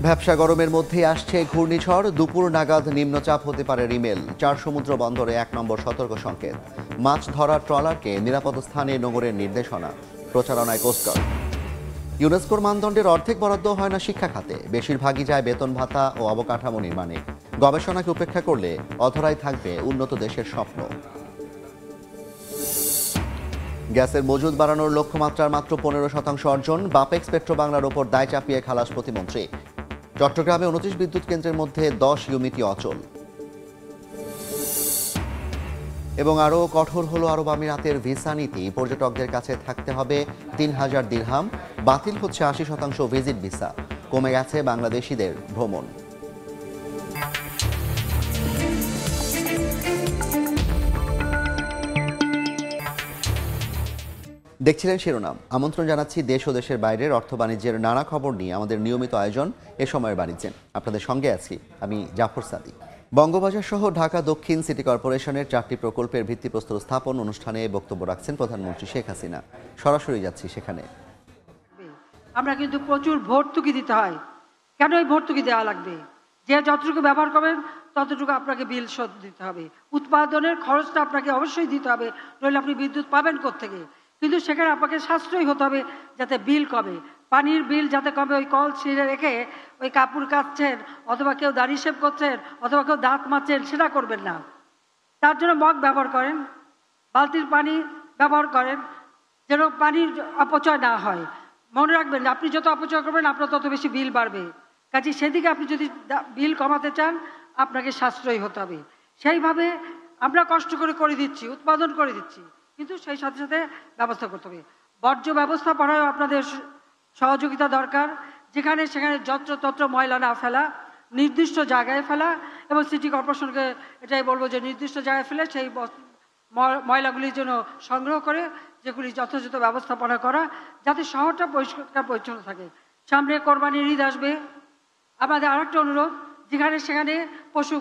ভ্যাপসা গরমের মধ্যেই আসছে ঘূর্ণিঝড়, দুপুর নাগাদ নিম্নচাপ হতে পারে রিমেল। ৪ সমুদ্র বন্দরে ১ নম্বর সতর্ক সংকেত। মাছ ধরার ট্রলারকে নিরাপদ স্থানে নোঙরের নির্দেশনা। প্রচারণায় কোস্টগার্ড। ইউনেস্কোর মানদণ্ডের অর্ধেক বরাদ্দ হয় না শিক্ষা খাতে, বেশিরভাগই যায় বেতন ভাতা ও অবকাঠামো নির্মাণে। গবেষণাকে উপেক্ষা করলে অধরাই থাকবে উন্নত দেশের স্বপ্ন। গ্যাসের মজুদ বাড়ানোর লক্ষ্যমাত্রার মাত্র ১৫% অর্জন, বাপেক্স পেট্রোবাংলার ওপর দায় চাপিয়ে খালাস প্রতিমন্ত্রী। চট্টগ্রামে ২৯ বিদ্যুৎ কেন্দ্রের মধ্যে ১০ ইউনিটই অচল। এবং আরও কঠোর হলো আরব আমিরাতের ভিসা নীতি, পর্যটকদের কাছে থাকতে হবে ৩,০০০ দিরহাম, বাতিল হচ্ছে ৮০% ভিজিট ভিসা, কমে গেছে বাংলাদেশিদের ভ্রমণ। দেখছিলেন শিরোনাম। আমন্ত্রণ জানাচ্ছি দেশ ও দেশের বাইরের অর্থ বাণিজ্যের নানা খবর নিয়ে আমাদের নিয়মিত আয়োজন এ সময়ের বাণিজ্যে। আপনাদের সঙ্গে আছি আমি জাফর সাদিক। বঙ্গবাজার সহ ঢাকা দক্ষিণ সিটি কর্পোরেশনের 4টি প্রকল্পের ভিত্তিপ্রস্তর স্থাপন অনুষ্ঠানে বক্তব্য রাখছেন প্রধানমন্ত্রী শেখ হাসিনা। সরাসরি যাচ্ছি সেখানে। আমরা কিন্তু প্রচুর ভর্তুকি দিতে হয়। কেন এই ভর্তুকি দেওয়া লাগবে? যে যতটুকু ব্যবহার করবেন ততটুকু আপনাকে বিল শোধ দিতে হবে। উৎপাদনের খরচটা আপনাকে অবশ্যই দিতে হবে, নইলে আপনি বিদ্যুৎ পাবেন কোত্থেকে? কিন্তু সেখানে আপনাকে সাশ্রয়ী হতে হবে যাতে বিল কমে। পানির বিল যাতে কমে, ওই কল ছিঁড়ে রেখে ওই কাপড় কাচ্ছেন, অথবা কেউ দাড়ি শেভ করছেন, অথবা কেউ দাঁত মাজছেন, সেটা করবেন না। তার জন্য মগ ব্যবহার করেন, বালতির পানি ব্যবহার করেন, যেন পানির অপচয় না হয়। মনে রাখবেন, আপনি যত অপচয় করবেন আপনার তত বেশি বিল বাড়বে। কাজে সেদিকে আপনি যদি বিল কমাতে চান আপনাকে সাশ্রয়ী হতে হবে। সেইভাবে আমরা কষ্ট করে দিচ্ছি, উৎপাদন করে দিচ্ছি, কিন্তু সেই সাথে সাথে ব্যবস্থা করতে হবে। বর্জ্য ব্যবস্থাপনায় আপনাদের সহযোগিতা দরকার। যেখানে সেখানে যত্রতত্র ময়লা না ফেলা, নির্দিষ্ট জায়গায় ফেলা, এবং সিটি কর্পোরেশনকে এটাই বলবো যে নির্দিষ্ট জায়গায় ফেলে সেই ময়লাগুলির জন্য সংগ্রহ করে যেগুলি যথাযথ ব্যবস্থাপনা করা, যাতে শহরটা পরিষ্কার পরিচ্ছন্ন থাকে। সামনে কোরবানির ঈদ আসবে, আমাদের আরেকটা অনুরোধ, যেখানে সেখানে পশু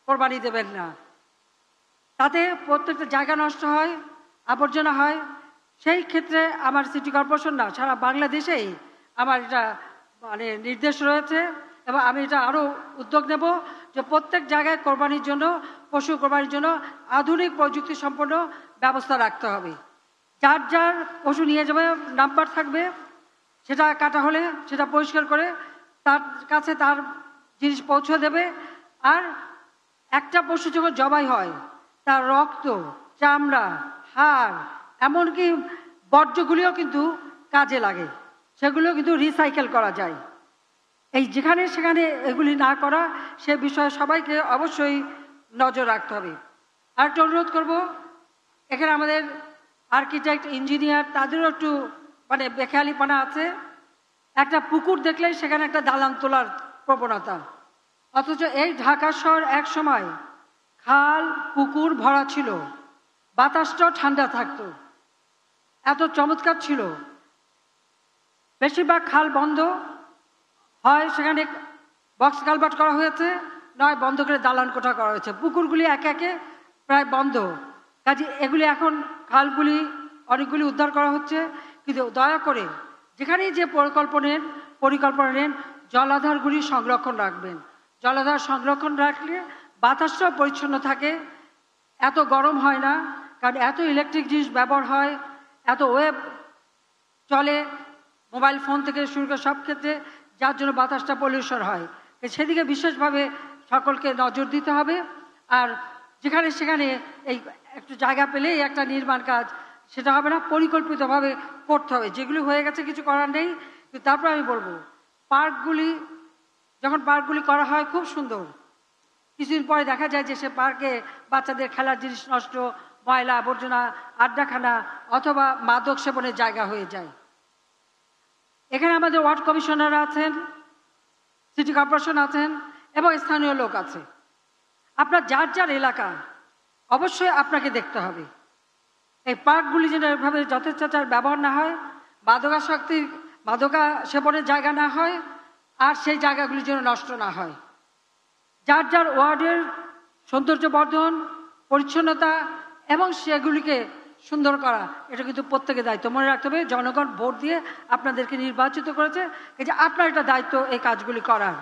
কোরবানি দেবেন না। তাতে প্রত্যেকটা জায়গা নষ্ট হয়, আবর্জনা হয়। সেই ক্ষেত্রে আমার সিটি কর্পোরেশন না, সারা বাংলাদেশেই আমার এটা নির্দেশ রয়েছে, এবং আমি এটা আরও উদ্যোগ নেব যে প্রত্যেক জায়গায় কোরবানির জন্য, পশু কোরবানির জন্য আধুনিক প্রযুক্তি সম্পন্ন ব্যবস্থা রাখতে হবে। যার যার পশু নিয়ে যাবে নাম্বার থাকবে, সেটা কাটা হলে সেটা পরিষ্কার করে তার কাছে তার জিনিস পৌঁছে দেবে। আর একটা পশু যখন জবাই হয় তার রক্ত, চামড়া, হাড়, এমনকি বর্জ্যগুলিও কিন্তু কাজে লাগে, সেগুলো কিন্তু রিসাইকেল করা যায়। এই যেখানে সেখানে এগুলি না করা, সে বিষয়ে সবাইকে অবশ্যই নজর রাখতে হবে। আরেকটা অনুরোধ করব, এখানে আমাদের আর্কিটেক্ট, ইঞ্জিনিয়ার, তাদেরও একটু বেখেয়ালিপনা আছে। একটা পুকুর দেখলেই সেখানে একটা দালান তোলার প্রবণতা, অথচ এই ঢাকা শহর এক সময় খাল পুকুর ভরা ছিল, বাতাসটাও ঠান্ডা থাকতো, এত চমৎকার ছিল। বেশিরভাগ খাল বন্ধ হয়, সেখানে বক্স কালভার্ট করা হয়েছে, নয় বন্ধ করে দালান কোঠা করা হয়েছে। পুকুরগুলি একে একে প্রায় বন্ধ। কাজে এগুলি এখন খালগুলি অনেকগুলি উদ্ধার করা হচ্ছে। কিন্তু দয়া করে যেখানেই যে পরিকল্পনা নেন, জলাধারগুলি সংরক্ষণ রাখবেন। জলাধার সংরক্ষণ রাখলে বাতাসটাও পরিচ্ছন্ন থাকে, এত গরম হয় না, কারণ এত ইলেকট্রিক জিনিস ব্যবহার হয়, এত ওয়েব চলে, মোবাইল ফোন থেকে শুরু করে সব ক্ষেত্রে, যার জন্য বাতাসটা পলিউশন হয়। সেদিকে বিশেষভাবে সকলকে নজর দিতে হবে। আর যেখানে সেখানে এই একটু জায়গা পেলেই একটা নির্মাণ কাজ, সেটা হবে না, পরিকল্পিতভাবে করতে হবে। যেগুলি হয়ে গেছে কিছু করার নেই। কিন্তু তারপর আমি বলবো, পার্কগুলি করা হয় খুব সুন্দর, কিছুদিন পরে দেখা যায় যে সে পার্কে বাচ্চাদের খেলার জিনিস নষ্ট, ময়লা আবর্জনা, আড্ডাখানা অথবা মাদক সেবনের জায়গা হয়ে যায়। এখানে আমাদের ওয়ার্ড কমিশনার আছেন, সিটি কর্পোরেশন আছেন, এবং স্থানীয় লোক আছে। আপনার যার যার এলাকা অবশ্যই আপনাকে দেখতে হবে এই পার্কগুলি যেন এভাবে যথেচ্ছাচার ব্যবহার না হয়, মাদকা সেবনের জায়গা না হয়, আর সেই জায়গাগুলি যেন নষ্ট না হয়। যার যার ওয়ার্ডের সৌন্দর্য বর্ধন, পরিচ্ছন্নতা এবং সেগুলিকে সুন্দর করা, এটা কিন্তু প্রত্যেকের দায়িত্ব। মনে রাখতে হবে জনগণ ভোট দিয়ে আপনাদেরকে নির্বাচিত করেছে, এই যে আপনার একটা দায়িত্ব এই কাজগুলি করার।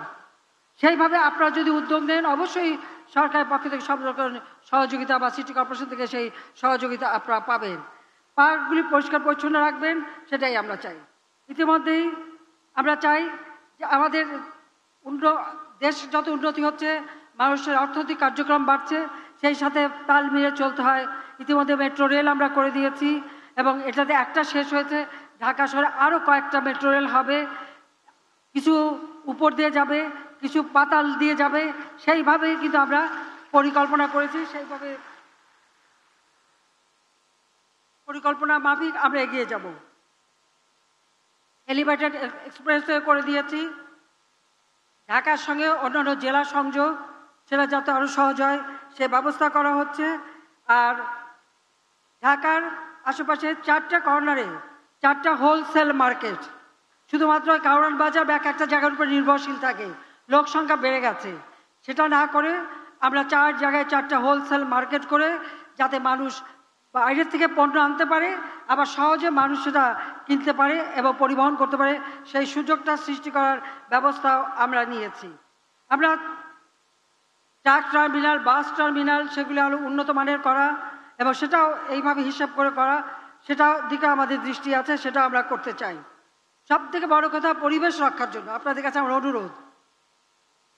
সেইভাবে আপনারা যদি উদ্যোগ নেন, অবশ্যই সরকারের পক্ষ থেকে সব রকম সহযোগিতা বা সিটি কর্পোরেশন থেকে সেই সহযোগিতা আপনারা পাবেন। পার্কগুলি পরিষ্কার পরিচ্ছন্ন রাখবেন, সেটাই আমরা চাই। ইতিমধ্যেই আমরা চাই যে আমাদের দেশ যত উন্নতি হচ্ছে, মানুষের অর্থনৈতিক কার্যক্রম বাড়ছে, সেই সাথে তাল মিলিয়ে চলতে হয়। ইতিমধ্যে মেট্রো রেল আমরা করে দিয়েছি এবং এটাতে একটা শেষ হয়েছে, ঢাকা শহরে আরও কয়েকটা মেট্রো রেল হবে, কিছু উপর দিয়ে যাবে, কিছু পাতাল দিয়ে যাবে, সেইভাবেই কিন্তু আমরা পরিকল্পনা করেছি, সেইভাবে পরিকল্পনা মাফিক আমরা এগিয়ে যাব। এলিভেটেড এক্সপ্রেসওয়ে করে দিয়েছি, ঢাকার সঙ্গে অন্যান্য জেলা সংযোগ সেটা যাতে আরও সহজ হয় সে ব্যবস্থা করা হচ্ছে। আর ঢাকার আশেপাশে 4টা কর্নারে 4টা হোলসেল মার্কেট, শুধুমাত্র কারওয়ান বাজার বা একটা জায়গার উপর নির্ভরশীল থাকে, লোক সংখ্যা বেড়ে গেছে, সেটা না করে আমরা 4 জায়গায় 4টা হোলসেল মার্কেট করে যাতে মানুষ বাইরের থেকে পণ্য আনতে পারে, আবার সহজে মানুষ সেটা কিনতে পারে এবং পরিবহন করতে পারে, সেই সুযোগটা সৃষ্টি করার ব্যবস্থাও আমরা নিয়েছি। আমরা ট্রাক টার্মিনাল, বাস টার্মিনাল সেগুলি আরও উন্নত মানের করা এবং সেটাও এইভাবে হিসাব করে করা, সেটার দিকে আমাদের দৃষ্টি আছে, সেটা আমরা করতে চাই। সব থেকে বড় কথা, পরিবেশ রক্ষার জন্য আপনাদের কাছে আমার অনুরোধ,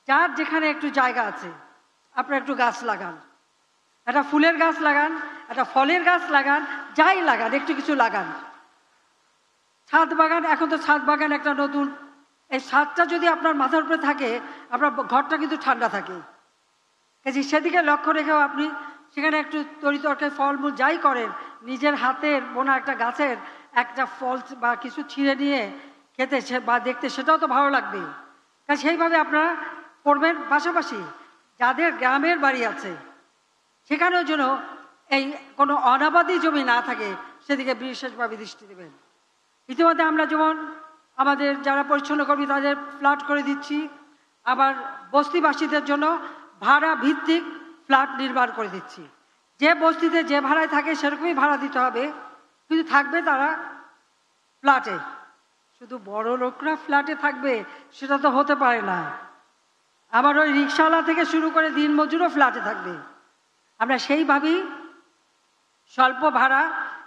যার যেখানে একটু জায়গা আছে আপনারা একটু গাছ লাগান, একটা ফুলের গাছ লাগান, একটা ফলের গাছ লাগান, যাই লাগান একটু কিছু লাগান। ছাদ বাগান, এখন তো ছাদ বাগান একটা নতুন, এই ছাদটা যদি আপনার মাথার উপরে থাকে আপনার ঘরটা কিন্তু ঠান্ডা থাকে, কাজে সেদিকে লক্ষ্য রেখেও আপনি সেখানে একটু তরিতরকারি ফলমূল যাই করেন, নিজের হাতের বোনা একটা গাছের একটা ফল বা কিছু ছিঁড়ে নিয়ে খেতে বা দেখতে সেটাও তো ভালো লাগবে। কাজে সেইভাবে আপনারা করবেন। পাশাপাশি যাদের গ্রামের বাড়ি আছে সেখানেও যেন এই কোনো অনাবাদি জমি না থাকে সেদিকে বিশেষভাবে দৃষ্টি দেবেন। ইতিমধ্যে আমরা যেমন আমাদের যারা পরিচ্ছন্ন কর্মী তাদের ফ্ল্যাট করে দিচ্ছি, আবার বস্তিবাসীদের জন্য ভাড়া ভিত্তিক ফ্ল্যাট নির্মাণ করে দিচ্ছি। যে বস্তিতে যে ভাড়ায় থাকে সেরকমই ভাড়া দিতে হবে, কিন্তু থাকবে তারা ফ্ল্যাটে। শুধু বড় লোকরা ফ্ল্যাটে থাকবে সেটা তো হতে পারে না, আবার ওই রিক্সাওয়ালা থেকে শুরু করে দিনমজুরও ফ্ল্যাটে থাকবে। আমরা সেইভাবেই স্বল্প ভাড়া,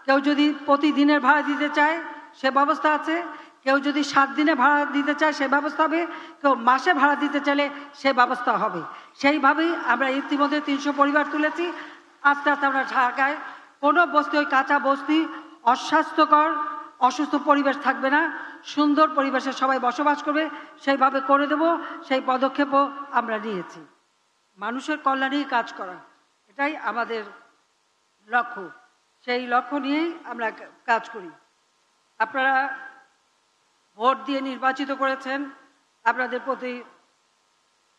কেউ যদি প্রতিদিনের ভাড়া দিতে চায় সে ব্যবস্থা আছে, কেউ যদি 7 দিনে ভাড়া দিতে চায় সে ব্যবস্থা হবে, কেউ মাসে ভাড়া দিতে চাইলে সে ব্যবস্থা হবে। সেইভাবেই আমরা ইতিমধ্যে 300 পরিবার তুলেছি। আস্তে আস্তে আমরা ঢাকায় কোনো বস্তি, ওই কাঁচা বস্তি, অস্বাস্থ্যকর অসুস্থ পরিবেশ থাকবে না, সুন্দর পরিবেশে সবাই বসবাস করবে, সেইভাবে করে দেব। সেই পদক্ষেপও আমরা নিয়েছি। মানুষের কল্যাণেই কাজ করা, এটাই আমাদের লক্ষ্য, সেই লক্ষ্য নিয়েই আমরা কাজ করি। আপনারা ভোট দিয়ে নির্বাচিত করেছেন, আপনাদের প্রতি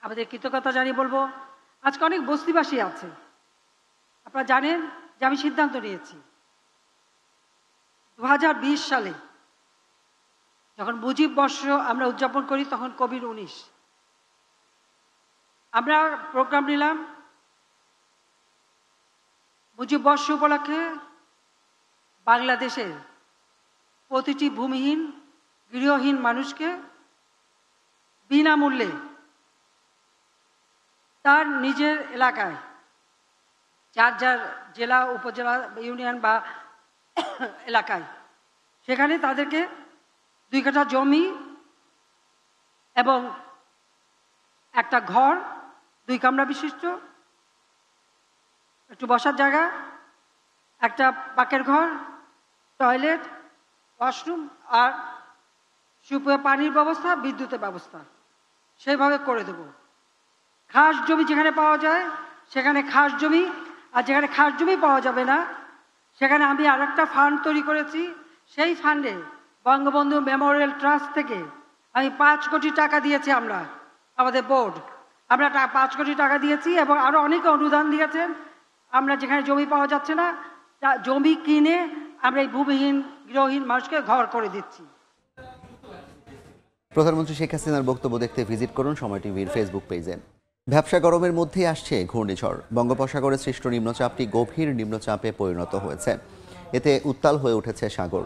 আমাদের কৃতজ্ঞতা জানিয়ে বলবো, আজকে অনেক বস্তিবাসী আছে। আপনারা জানেন যে আমি সিদ্ধান্ত নিয়েছি 2020 সালে যখন মুজিব বর্ষ আমরা উদযাপন করি, তখন কোভিড-19, আমরা প্রোগ্রাম নিলাম মুজিব বর্ষ উপলক্ষে বাংলাদেশের প্রতিটি ভূমিহীন গৃহহীন মানুষকে বিনামূল্যে তার নিজের এলাকায়, যার যার জেলা, উপজেলা, ইউনিয়ন বা এলাকায়, সেখানে তাদেরকে 2 কাঠা জমি এবং একটা ঘর, 2 কামরা বিশিষ্ট, একটু বসার জায়গা, একটা পাকের ঘর, টয়লেট, ওয়াশরুম আর সুপেয় পানির ব্যবস্থা, বিদ্যুতের ব্যবস্থা সেইভাবে করে দেব। খাস জমি যেখানে পাওয়া যায় সেখানে খাস জমি, আর যেখানে খাস জমি পাওয়া যাবে না সেখানে আমি আরেকটা ফান্ড তৈরি করেছি। সেই ফান্ডে বঙ্গবন্ধু মেমোরিয়াল ট্রাস্ট থেকে আমি 5 কোটি টাকা দিয়েছি। আমরা আমাদের বোর্ড আমরা 5 কোটি টাকা দিয়েছি এবং আরও অনেকে অনুদান দিয়েছেন। আমরা যেখানে জমি পাওয়া যাচ্ছে না জমি কিনে আমরা এই ভূমিহীন গৃহহীন মানুষকে ঘর করে দিচ্ছি। প্রধানমন্ত্রী শেখ হাসিনার বক্তব্য দেখতে ভিজিট করুন সময় টিভির ফেসবুক পেজে। ভ্যাপসা গরমের মধ্যেই আসছে ঘূর্ণিঝড়। বঙ্গোপসাগরে সৃষ্ট নিম্নচাপটি গভীর নিম্নচাপে পরিণত হয়েছে। এতে উত্তাল হয়ে উঠেছে সাগর।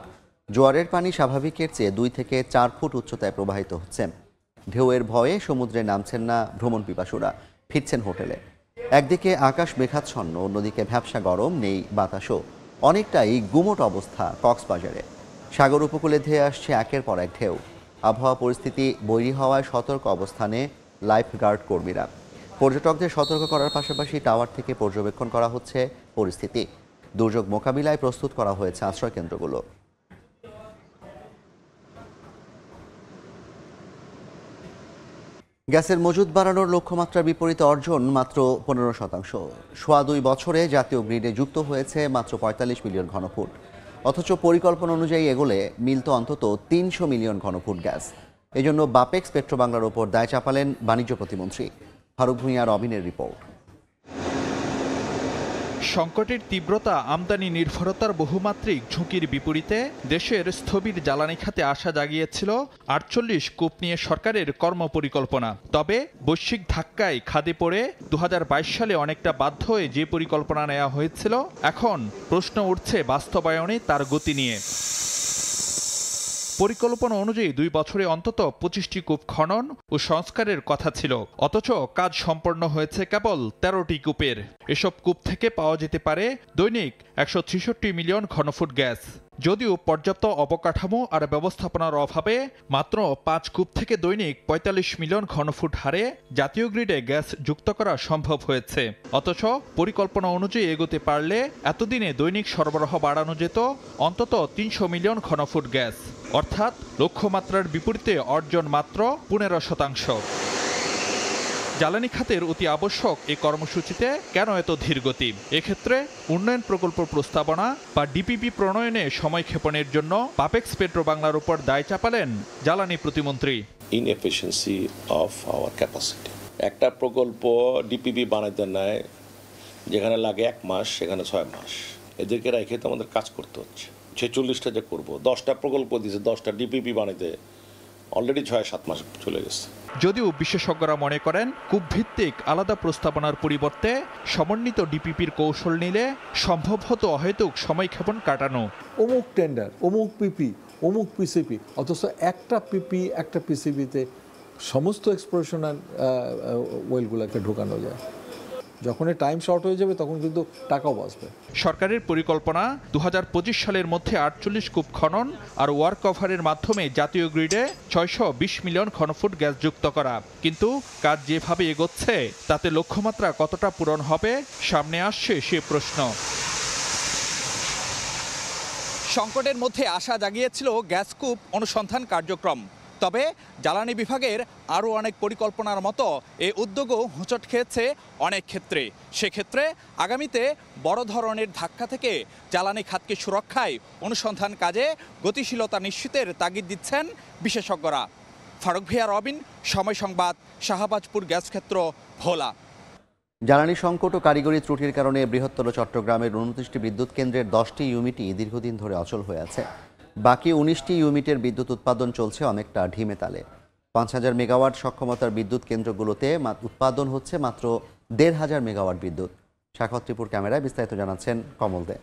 জোয়ারের পানি স্বাভাবিকের চেয়ে 2 থেকে 4 ফুট উচ্চতায় প্রবাহিত হচ্ছে। ঢেউয়ের ভয়ে সমুদ্রে নামছেন না ভ্রমণ পিপাসুরা, ফিরছেন হোটেলে। একদিকে আকাশ মেঘাচ্ছন্ন, অন্যদিকে ভ্যাপসা গরম, নেই বাতাসও। অনেকটাই গুমোট অবস্থা কক্সবাজারে। সাগর উপকূলে ধেয়ে আসছে একের পর এক ঢেউ। আবহাওয়া পরিস্থিতি বৈরী হওয়ায় সতর্ক অবস্থানে লাইফ গার্ড কর্মীরা। পর্যটকদের সতর্ক করার পাশাপাশি টাওয়ার থেকে পর্যবেক্ষণ করা হচ্ছে পরিস্থিতি। দুর্যোগ মোকাবিলায় প্রস্তুত করা হয়েছে আশ্রয় কেন্দ্রগুলো। গ্যাসের মজুদ বাড়ানোর লক্ষ্যমাত্রার বিপরীতে অর্জন মাত্র 15%। সোয়া 2 বছরে জাতীয় গ্রিডে যুক্ত হয়েছে মাত্র 45 মিলিয়ন ঘনফুট। অথচ পরিকল্পনা অনুযায়ী এগোলে মিলত অন্তত 300 মিলিয়ন ঘনফুট গ্যাস। এজন্য বাপেক্স পেট্রোবাংলার ওপর দায় চাপালেন বাণিজ্য প্রতিমন্ত্রী। ফারুক ভূঁইয়া, রবিনের রিপোর্ট। সংকটের তীব্রতা আমদানি নির্ভরতার বহুমাত্রিক ঝুঁকির বিপরীতে দেশের স্থবির জ্বালানি খাতে আশা জাগিয়েছিল 48 কূপ নিয়ে সরকারের কর্মপরিকল্পনা। তবে বৈশ্বিক ধাক্কায় খাদে পড়ে 2022 সালে অনেকটা বাধ্য হয়ে যে পরিকল্পনা নেওয়া হয়েছিল, এখন প্রশ্ন উঠছে বাস্তবায়নে তার গতি নিয়ে। পরিকল্পনা অনুযায়ী 2 বছরে অন্তত 25টি কূপ খনন ও সংস্কারের কথা ছিল, অথচ কাজ সম্পন্ন হয়েছে কেবল 13টি কূপের। এসব কূপ থেকে পাওয়া যেতে পারে দৈনিক 166 মিলিয়ন ঘনফুট গ্যাস। যদিও পর্যাপ্ত অবকাঠামো আর ব্যবস্থাপনার অভাবে মাত্র 5 কূপ থেকে দৈনিক 45 মিলিয়ন ঘনফুট হারে জাতীয় গ্রিডে গ্যাস যুক্ত করা সম্ভব হয়েছে। অথচ পরিকল্পনা অনুযায়ী এগোতে পারলে এতদিনে দৈনিক সরবরাহ বাড়ানো যেত অন্তত 300 মিলিয়ন ঘনফুট গ্যাস, অর্থাৎ লক্ষ্যমাত্রার বিপরীতে অর্জন মাত্র 15%। জ্বালানি খাতের অতি আবশ্যক এই কর্মসূচিতে কেন এত ধীরগতি? এক্ষেত্রে উন্নয়ন প্রকল্প প্রস্তাবনা বা ডিপিপি প্রণয়নে সময় ক্ষেপণের জন্য বাপেক্স পেট্রোবাংলার উপর দায় চাপালেন জ্বালানি প্রতিমন্ত্রী। Inefficiency of our capacity. একটা প্রকল্প ডিপিপি বানাইতে নেয় যেখানে লাগে 1 মাস, সেখানে 6 মাস। এদেরকে রেখে তো আমাদের কাজ করতে হচ্ছে। 46টা যে করবো, 10টা প্রকল্প দিয়েছে, 10টা ডিপিপি বানাইতে অলরেডি 6-7 মাস চলে গেছে। যদিও বিশেষজ্ঞরা মনে করেন কূপ ভিত্তিক আলাদা প্রস্তাবনার পরিবর্তে সমন্বিত ডিপিপির কৌশল নিলে সম্ভব হতো অহেতুক সময়ক্ষেপণ কাটানো। অমুক টেন্ডার, অমুক পিপি, অমুক পিসিপি, অথচ একটা পিপি একটা পিসিপিতে সমস্ত এক্সপ্লোরেশন ওয়েলগুলোকে ঢোকানো যায়। যখন টাইম শর্ট হয়ে যাবে তখন কিন্তু টাকাও বাঁচবে। সরকারের পরিকল্পনা 2025 সালের মধ্যে 48 কূপ খনন আর ওয়ার্ক ওভারের মাধ্যমে জাতীয় গ্রিডে 620 মিলিয়ন ঘনফুট গ্যাস যুক্ত করা। কিন্তু কাজ যেভাবে এগোচ্ছে তাতে লক্ষ্যমাত্রা কতটা পূরণ হবে সামনে আসছে সে প্রশ্ন। সংকটের মধ্যে আশা জাগিয়েছিল গ্যাস কূপ অনুসন্ধান কার্যক্রম। তবে জ্বালানি বিভাগের আরও অনেক পরিকল্পনার মতো এই উদ্যোগও হোঁচট খেয়েছে অনেক ক্ষেত্রে। সেক্ষেত্রে আগামীতে বড় ধরনের ধাক্কা থেকে জ্বালানি খাতকে সুরক্ষায় অনুসন্ধান কাজে গতিশীলতা নিশ্চিতের তাগিদ দিচ্ছেন বিশেষজ্ঞরা। ফারুক ভূঁইয়া, রবিন, সময় সংবাদ, শাহবাজপুর গ্যাস ক্ষেত্র, ভোলা। জ্বালানি সংকট ও কারিগরি ত্রুটির কারণে বৃহত্তর চট্টগ্রামের 29টি বিদ্যুৎ কেন্দ্রের 10টি ইউনিটই দীর্ঘদিন ধরে অচল হয়ে আছে। বাকি 19টি ইউনিটের বিদ্যুৎ উৎপাদন চলছে অনেকটা ঢিমে তালে। 5000 মেগাওয়াট সক্ষমতার বিদ্যুৎ কেন্দ্রগুলোতে উৎপাদন হচ্ছে মাত্র 1500 মেগাওয়াট বিদ্যুৎ। শাখত্রীপুর ক্যামেরায় বিস্তারিত জানাচ্ছেন কমল দে।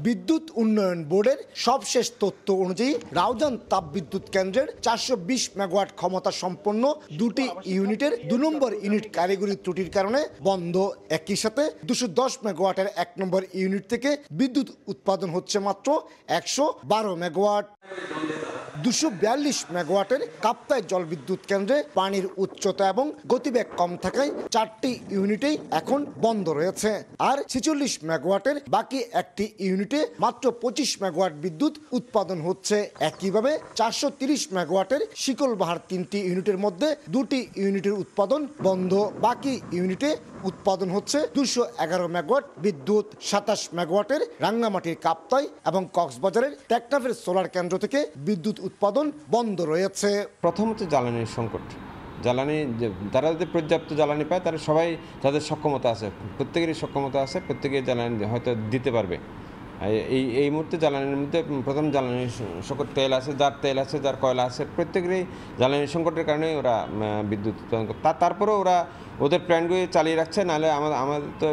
বিদ্যুৎ উন্নয়ন বোর্ডের সবশেষ তথ্য অনুযায়ী রাউজান তাপবিদ্যুৎ কেন্দ্রের 420 মেগাওয়াট ক্ষমতা সম্পন্ন 2টি ইউনিটের 2 নম্বর ইউনিট কারিগরি ত্রুটির কারণে বন্ধ। একই সাথে 210 মেগাওয়াটের 1 নম্বর ইউনিট থেকে বিদ্যুৎ উৎপাদন হচ্ছে মাত্র 112 মেগাওয়াট। 242 মেগাওয়াটের কাপ্তাই জলবিদ্যুৎ কেন্দ্রে পানির উচ্চতা এবং গতিবেগ কম থাকায় 4টি ইউনিটেই এখন বন্ধ রয়েছে। আর 46 মেগাওয়াটের বাকি একটি ইউনিটে মাত্র 25 মেগাওয়াট বিদ্যুৎ উৎপাদন হচ্ছে। একইভাবে 430 মেগাওয়াটের শিকলবাহার 3টি ইউনিটের মধ্যে 2টি ইউনিটের উৎপাদন বন্ধ। বাকি ইউনিটে উৎপাদন হচ্ছে 211 মেগাওয়াট বিদ্যুৎ। 27 মেগাওয়াটের রাঙ্গামাটির কাপ্তাই এবং কক্সবাজারের টেকনাফের সোলার কেন্দ্র থেকে বিদ্যুৎ উৎপাদন বন্ধ রয়েছে। প্রথমত জ্বালানির সংকট। জ্বালানি তারা যদি পর্যাপ্ত জ্বালানি পায় তারা সবাই, তাদের সক্ষমতা আছে, প্রত্যেকেরই সক্ষমতা আছে, প্রত্যেকেই জ্বালানি হয়তো দিতে পারবে। এই মুহূর্তে জ্বালানির মধ্যে প্রথম জ্বালানি সংকট, তেল আছে, যার কয়লা আছে, প্রত্যেকেরই জ্বালানি সংকটের কারণে ওরা বিদ্যুৎ উৎপাদন করে। তারপরেও ওরা ওদের প্ল্যান্টগুলি চালিয়ে রাখছে, নাহলে আমাদের তো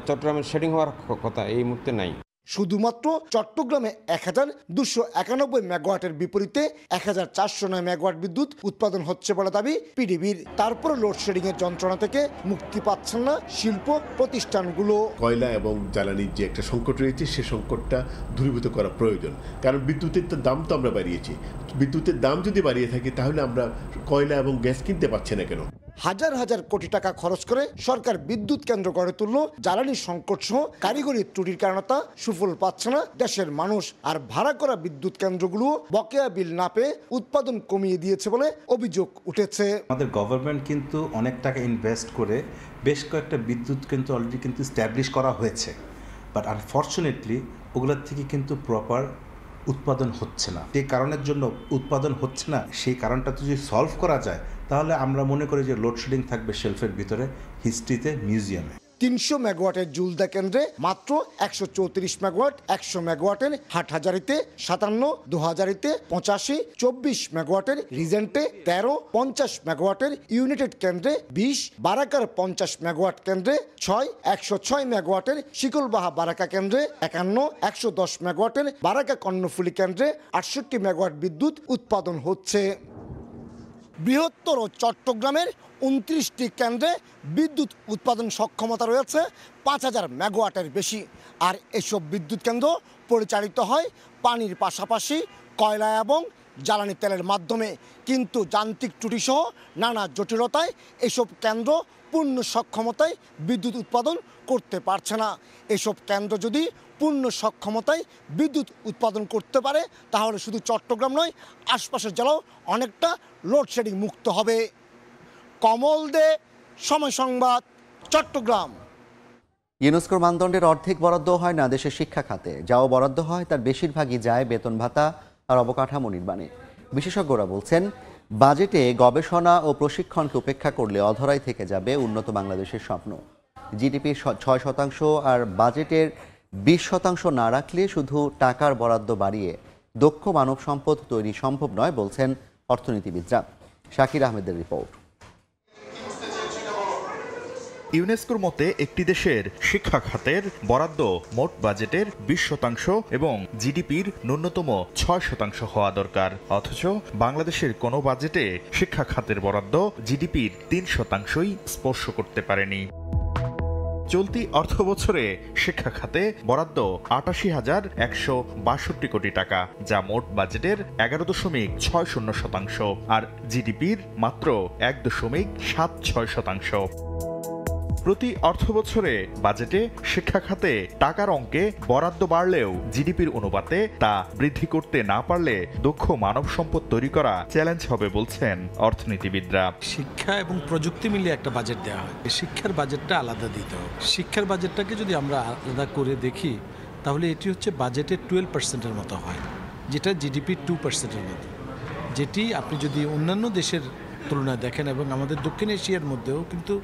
চট্টগ্রামের শেডিং হওয়ার কথা এই মুহূর্তে নাই। শুধুমাত্র চট্টগ্রামে 1291 মেগাওয়াটের বিপরীতে 1409 মেগাওয়াট বিদ্যুৎ উৎপাদন হচ্ছে বলে দাবি পিডিবির। তারপর লোডশেডিং এর যন্ত্রণা থেকে মুক্তি পাচ্ছেন না শিল্প প্রতিষ্ঠানগুলো। কয়লা এবং জ্বালানির যে একটা সংকট রয়েছে, সে সংকটটা দূরীভূত করা প্রয়োজন, কারণ বিদ্যুতের তো দাম তো আমরা বাড়িয়েছি। বিদ্যুতের দাম যদি বাড়িয়ে থাকে তাহলে আমরা কয়লা এবং গ্যাস কিনতে পারছি না কেন? হাজার হাজার কোটি টাকা খরচ করে সরকার বিদ্যুৎ কেন্দ্র গড়ে তুলল, জ্বালানি সংকট সহ কারিগরি ত্রুটির কারণে তা সুফল পাচ্ছে না দেশের মানুষ। আর ভাড়া করা বিদ্যুৎ কেন্দ্রগুলো বকেয়া বিল না পেয়ে উৎপাদন কমিয়ে দিয়েছে বলে অভিযোগ উঠেছে। আমাদের গভর্নমেন্ট কিন্তু অনেক টাকা ইনভেস্ট করে বেশ কয়েকটা বিদ্যুৎ কেন্দ্র অলরেডি কিন্তু স্ট্যাবলিশ করা হয়েছে, বাট আনফর্চুনেটলি ওগুলোর থেকে কিন্তু প্রপার উৎপাদন হচ্ছে না। যে কারণের জন্য উৎপাদন হচ্ছে না, সেই কারণটা যদি সলভ করা যায় তাহলে আমরা মনে করি যে লোডশেডিং থাকবে শেলফের ভিতরে, হিস্ট্রিতে, মিউজিয়ামে। 300 মেগাওয়াটের জুলদা কেন্দ্রে মাত্র 134 মেগাওয়াট, 100 মেগাওয়াটের হাটহাজারিতে 57, 2000-তে 85, 24 মেগাওয়াটের রিজেন্টে 13, 50 মেগাওয়াটের ইউনাইটেড কেন্দ্রে 20, বারাকার 50 মেগাওয়াট কেন্দ্রে 6, 106 মেগাওয়াটের শিকলবাহা বারাকা কেন্দ্রে 51, 110 মেগাওয়াটের বারাকা কর্ণফুলী কেন্দ্রে 68 মেগাওয়াট বিদ্যুৎ উৎপাদন হচ্ছে। বৃহত্তর চট্টগ্রামের 29টি কেন্দ্রে বিদ্যুৎ উৎপাদন সক্ষমতা রয়েছে 5000 মেগাওয়াটের বেশি। আর এসব বিদ্যুৎ কেন্দ্র পরিচালিত হয় পানির পাশাপাশি কয়লা এবং জ্বালানি তেলের মাধ্যমে। কিন্তু যান্ত্রিক ত্রুটিসহ নানা জটিলতায় এসব কেন্দ্র পূর্ণ সক্ষমতায় বিদ্যুৎ উৎপাদন করতে পারছে না। এসব কেন্দ্র যদি পূর্ণ সক্ষমতায় বিদ্যুৎ উৎপাদন করতে পারে তাহলে শুধু চট্টগ্রাম নয়, আশপাশের জেলাও অনেকটা লোডশেডিং মুক্ত হবে। কমল দে, সময় সংবাদ, চট্টগ্রাম। ইউনেস্কোর মানদণ্ডের অর্ধেক বরাদ্দ হয় না দেশের শিক্ষা খাতে। যাও বরাদ্দ হয় তার বেশিরভাগই যায় বেতন ভাতা আর অবকাঠামো নির্মাণে। বিশেষজ্ঞরা বলছেন, বাজেটে গবেষণা ও প্রশিক্ষণকে উপেক্ষা করলে অধরাই থেকে যাবে উন্নত বাংলাদেশের স্বপ্ন। জিডিপির 6% আর বাজেটের 20% না রাখলে শুধু টাকার বরাদ্দ বাড়িয়ে দক্ষ মানব সম্পদ তৈরি সম্ভব নয় বলছেন অর্থনীতিবিদরা। শাকির আহমেদের রিপোর্ট। ইউনেস্কোর মতে একটি দেশের শিক্ষা খাতের বরাদ্দ মোট বাজেটের 20% এবং জিডিপির ন্যূনতম 6% হওয়া দরকার। অথচ বাংলাদেশের কোনো বাজেটে শিক্ষা খাতের বরাদ্দ জিডিপির 3%ই স্পর্শ করতে পারেনি। চলতি অর্থবছরে শিক্ষা খাতে বরাদ্দ 88,162 কোটি টাকা, যা মোট বাজেটের 11.60%, আর জিডিপির মাত্র 1.76%। প্রতি অর্থবছরে বাজেটে শিক্ষা খাতে টাকার অঙ্কে বরাদ্দ বাড়লেও জিডিপির অনুপাতে তা বৃদ্ধি করতে না পারলে দক্ষ মানব সম্পদ তৈরি করা চ্যালেঞ্জ হবে বলছেন অর্থনীতিবিদরা। শিক্ষা এবং প্রযুক্তি মিলিয়ে একটা বাজেট দেওয়া হয়, শিক্ষার বাজেটটা আলাদা দিতে হবে। শিক্ষার বাজেটটাকে যদি আমরা আলাদা করে দেখি তাহলে এটি হচ্ছে বাজেটের 12%-এর মতো হয়, যেটা জিডিপির 2%-এর মতো, যেটি আপনি যদি অন্যান্য দেশের তুলনায় দেখেন এবং আমাদের দক্ষিণ এশিয়ার মধ্যেও কিন্তু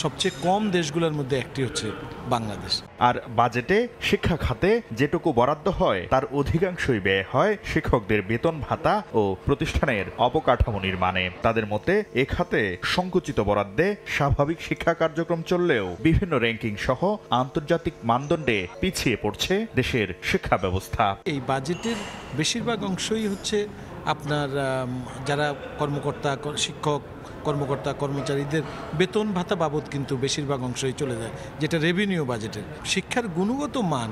সবচেয়ে কম দেশগুলোর মধ্যে একটি হচ্ছে বাংলাদেশ। আর বাজেটে শিক্ষা খাতে যেটুকু বরাদ্দ হয় তার অধিকাংশই ব্যয় হয় শিক্ষকদের বেতন ভাতা ও প্রতিষ্ঠানের অবকাঠামো নির্মাণে। তাদের মতে এ খাতে সংকুচিত বরাদ্দে স্বাভাবিক শিক্ষা কার্যক্রম চললেও বিভিন্ন র্যাঙ্কিং সহ আন্তর্জাতিক মানদণ্ডে পিছিয়ে পড়ছে দেশের শিক্ষা ব্যবস্থা। এই বাজেটের বেশিরভাগ অংশই হচ্ছে আপনার যারা কর্মকর্তা, শিক্ষক, কর্মকর্তা, কর্মচারীদের বেতন ভাতা বাবদ কিন্তু বেশিরভাগ অংশই চলে যায়, যেটা রেভিনিউ বাজেটের। শিক্ষার গুণগত মান,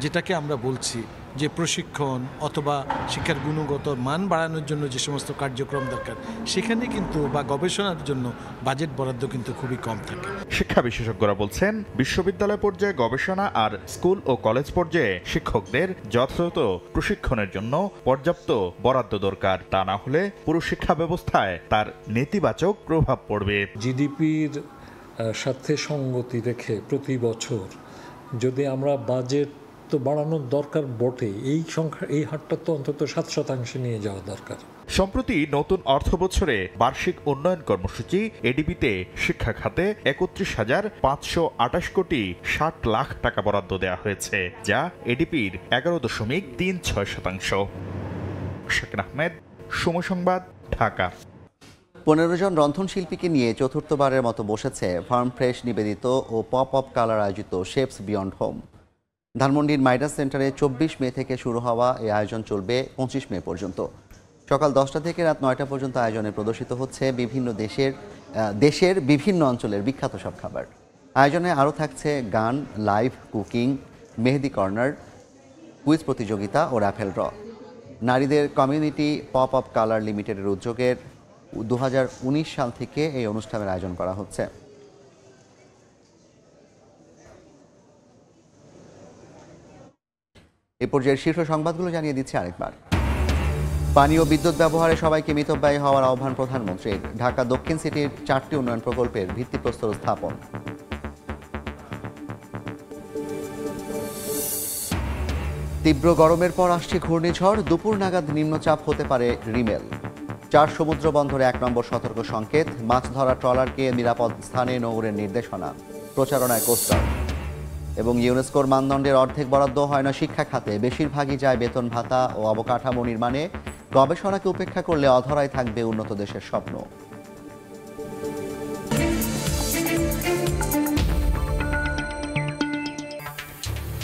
যেটাকে আমরা বলছি যে প্রশিক্ষণ অথবা শিক্ষার গুণগত মান বাড়ানোর জন্য যে সমস্ত কার্যক্রম দরকার, সেখানে কিন্তু বা গবেষণার জন্য বাজেট বরাদ্দ কিন্তু খুবই কম থাকে। শিক্ষা বিশেষজ্ঞরা বলছেন, বিশ্ববিদ্যালয় পর্যায়ে গবেষণা আর স্কুল ও কলেজ পর্যায়ে শিক্ষকদের যথাযথ প্রশিক্ষণের জন্য পর্যাপ্ত বরাদ্দ দরকার। তা না হলে পুরো শিক্ষা ব্যবস্থায় তার নেতিবাচক প্রভাব পড়বে। জিডিপির সাথে সঙ্গতি রেখে প্রতি বছর যদি আমরা বাজেট তো বাড়ানোর দরকার বটে, এই হারটা তো অন্তত 7% নিয়ে যাওয়া দরকার। সম্প্রতি নতুন অর্থবছরে বার্ষিক উন্নয়ন কর্মসূচি এডিবিতে শিক্ষা খাতে ৩১,৫২৮ কোটি ৬০ লাখ টাকা বরাদ্দ দেওয়া হয়েছে, যা এডিপির ১১.৩৬%। শাকিন আহমেদ, সময় সংবাদ, ঢাকা। ১৫ জন রন্ধনশিল্পীকে নিয়ে চতুর্থবারের মতো বসেছে ফার্ম ফ্রেশ নিবেদিত ও পপ আপ কালার আয়োজিত শেপস বিয়ন্ড হোম। ধানমন্ডির মাইডাস সেন্টারে ২৪ মে থেকে শুরু হওয়া এই আয়োজন চলবে ২৫ মে পর্যন্ত। সকাল 10টা থেকে রাত 9টা পর্যন্ত আয়োজনে প্রদর্শিত হচ্ছে বিভিন্ন দেশের বিভিন্ন অঞ্চলের বিখ্যাত সব খাবার। আয়োজনে আরও থাকছে গান, লাইভ কুকিং, মেহেদি কর্নার, কুইজ প্রতিযোগিতা ও র্যাফেল ড্র। নারীদের কমিউনিটি পপ আপ কালার লিমিটেডের উদ্যোগের 2019 সাল থেকে এই অনুষ্ঠানের আয়োজন করা হচ্ছে। এ পর্যায়ের শীর্ষ সংবাদগুলো জানিয়ে দিচ্ছে আরেকবার। পানি ও বিদ্যুৎ ব্যবহারে সবাইকে মিতব্যয়ী হওয়ার আহ্বান প্রধানমন্ত্রীর। ঢাকা দক্ষিণ সিটির 4টি উন্নয়ন প্রকল্পের ভিত্তিপ্রস্তর স্থাপন। তীব্র গরমের পর আসছে ঘূর্ণিঝড়, দুপুর নাগাদ নিম্নচাপ হতে পারে রিমেল। 4 সমুদ্র বন্দরে 1 নম্বর সতর্ক সংকেত, মাছ ধরা ট্রলারকে নিরাপদ স্থানে নৌরের নির্দেশনা, প্রচারণায় কোস্টগার্ড। এবং ইউনেস্কোর মানদণ্ডের অর্ধেক বরাদ্দ হয় না শিক্ষা খাতে, বেশিরভাগই যায় বেতন ভাতা ও অবকাঠামো নির্মাণে। গবেষণাকে উপেক্ষা করলে অধরাই থাকবে উন্নত দেশের স্বপ্ন।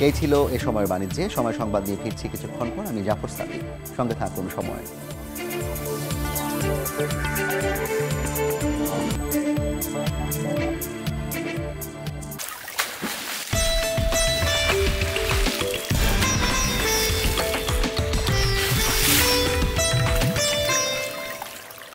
এই ছিল এ সময়ের বাণিজ্যে। সময় সংবাদ নিয়ে ফিরছি কিছুক্ষণ পর। আমি জাফর সাদিক, সঙ্গে থাকুন সময়।